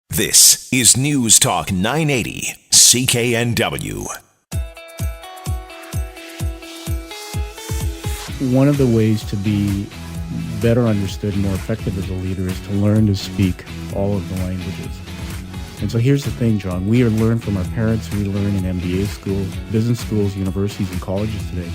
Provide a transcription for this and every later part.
This is Newstalk 980 CKNW. One of the ways to be better understood, more effective as a leader is to learn to speak all of the languages. And so here's the thing, John. We learn from our parents. We learn in MBA school, business schools, universities, and colleges today.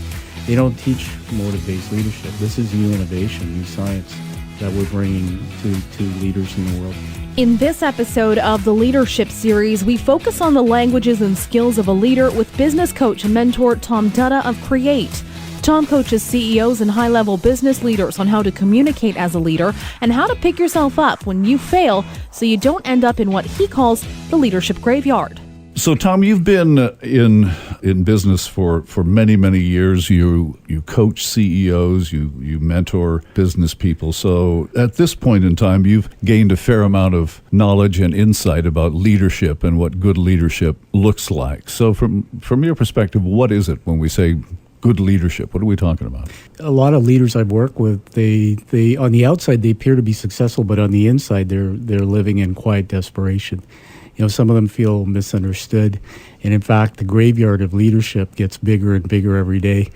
They don't teach motive-based leadership. This is new innovation, new science that we're bringing to leaders in the world. In this episode of the Leadership Series, we focus on the languages and skills of a leader with business coach and mentor Tom Dutta of KRE-AT. Tom coaches CEOs and high-level business leaders on how to communicate as a leader and how to pick yourself up when you fail so you don't end up in what he calls the leadership graveyard. So, Tom, you've been in business for many, many years. You coach CEOs, you mentor business people. So at this point in time, you've gained a fair amount of knowledge and insight about leadership and what good leadership looks like. So from your perspective, what is it when we say good leadership? What are we talking about? A lot of leaders I've worked with, they on the outside, they appear to be successful, but on the inside, they're living in quiet desperation. You know, some of them feel misunderstood. And in fact, the graveyard of leadership gets bigger and bigger every day.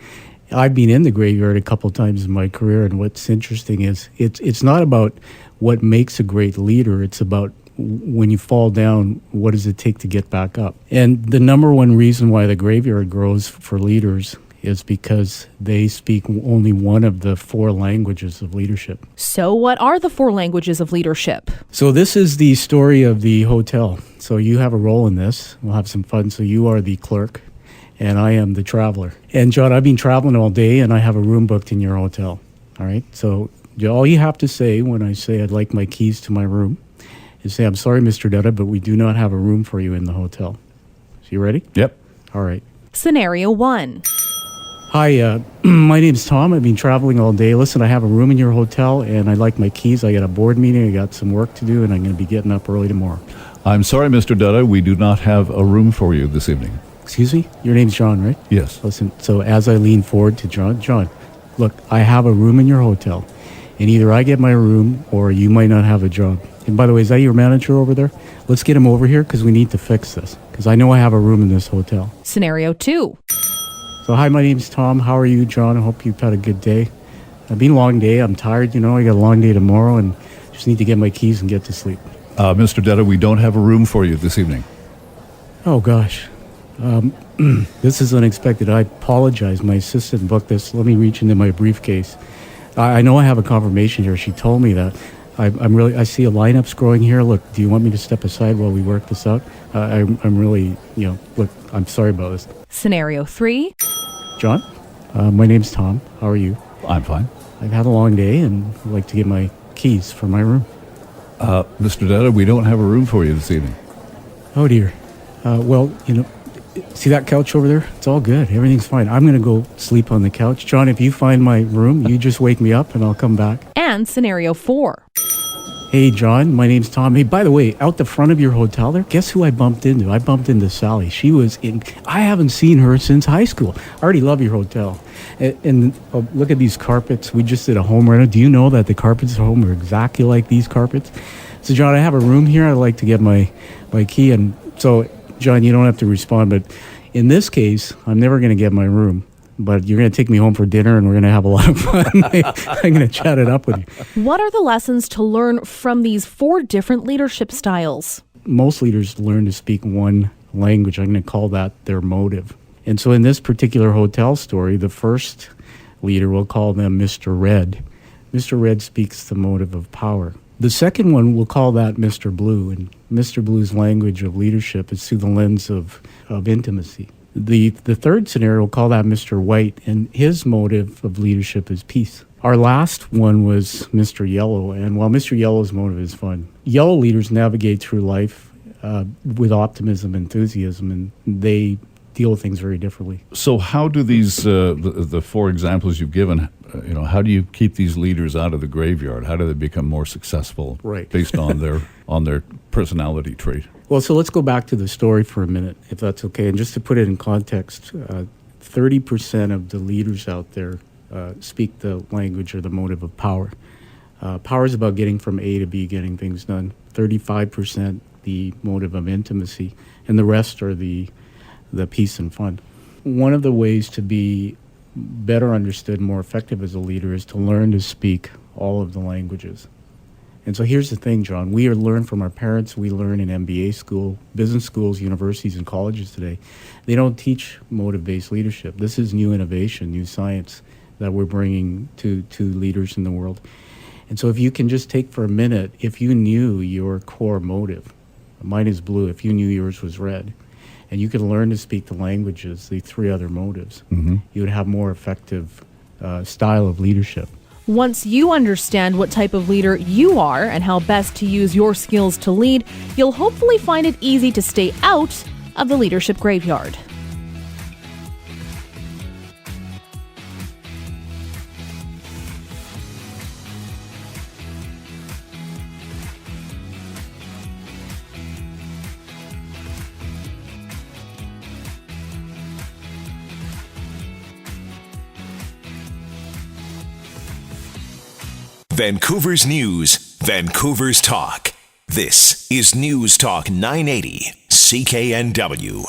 I've been in the graveyard a couple of times in my career, and what's interesting is it's not about what makes a great leader. It's about when you fall down, what does it take to get back up? And the number one reason why the graveyard grows for leaders is because they speak only one of the four languages of leadership. So what are the four languages of leadership? So this is the story of the hotel. So you have a role in this. We'll have some fun. So you are the clerk, and I am the traveler. And John, I've been traveling all day, and I have a room booked in your hotel. All right? So all you have to say when I say I'd like my keys to my room is say, I'm sorry, Mr. Dutta, but we do not have a room for you in the hotel. So you ready? Yep. All right. Scenario 1. Hi, my name's Tom. I've been traveling all day. Listen, I have a room in your hotel, and I'd like my keys. I got a board meeting. I got some work to do, and I'm going to be getting up early tomorrow. I'm sorry, Mr. Dutta, we do not have a room for you this evening. Excuse me? Your name's John, right? Yes. Listen, so as I lean forward to John, look, I have a room in your hotel, and either I get my room or you might not have a job. And by the way, is that your manager over there? Let's get him over here because we need to fix this, because I know I have a room in this hotel. Scenario 2. So, hi, my name's Tom. How are you, John? I hope you've had a good day. It's been a long day. I'm tired, I got a long day tomorrow, and just need to get my keys and get to sleep. Mr. Dutta, we don't have a room for you this evening. Oh, gosh. This is unexpected. I apologize. My assistant booked this. Let me reach into my briefcase. I know I have a confirmation here. She told me that. I see a lineup scrolling here. Look, do you want me to step aside while we work this out? I'm really, look, I'm sorry about this. Scenario 3. John, my name's Tom. How are you? I'm fine. I've had a long day, and I'd like to get my keys for my room. Mr. Dutta, we don't have a room for you this evening. Oh, dear. Well, see that couch over there? It's all good. Everything's fine. I'm going to go sleep on the couch. John, if you find my room, you just wake me up, and I'll come back. And scenario 4. Hey, John, my name's Tom. Hey, by the way, out the front of your hotel there, guess who I bumped into? I bumped into Sally. I haven't seen her since high school. I already love your hotel. And look at these carpets. We just did a home reno. Do you know that the carpets at home are exactly like these carpets? So, John, I have a room here. I'd like to get my key. And so, John, you don't have to respond. But in this case, I'm never going to get my room. But you're going to take me home for dinner, and we're going to have a lot of fun. I'm going to chat it up with you. What are the lessons to learn from these 4 different leadership styles? Most leaders learn to speak one language. I'm going to call that their motive. And so in this particular hotel story, the first leader, we'll call them Mr. Red. Mr. Red speaks the motive of power. The second one, we'll call that Mr. Blue. And Mr. Blue's language of leadership is through the lens of intimacy. The third scenario, we'll call that Mr. White, and his motive of leadership is peace. Our last one was Mr. Yellow, and while Mr. Yellow's motive is fun, yellow leaders navigate through life with optimism, enthusiasm, and they deal with things very differently. So how do these the four examples you've given? How do you keep these leaders out of the graveyard? How do they become more successful? Right. Based on their personality trait. Well, so let's go back to the story for a minute, if that's okay. And just to put it in context, 30% of the leaders out there speak the language or the motive of power. Power is about getting from A to B, getting things done. 35% the motive of intimacy, and the rest are the peace and fun. One of the ways to be better understood, more effective as a leader, is to learn to speak all of the languages. And so here's the thing, John. We learn from our parents. We learn in MBA school, business schools, universities, and colleges today. They don't teach motive-based leadership. This is new innovation, new science that we're bringing to leaders in the world. And so if you can just take for a minute, if you knew your core motive, mine is blue, if you knew yours was red, and you could learn to speak the languages, the three other motives, you would have more effective style of leadership. Once you understand what type of leader you are and how best to use your skills to lead, you'll hopefully find it easy to stay out of the leadership graveyard. Vancouver's News, Vancouver's Talk. This is News Talk 980, CKNW.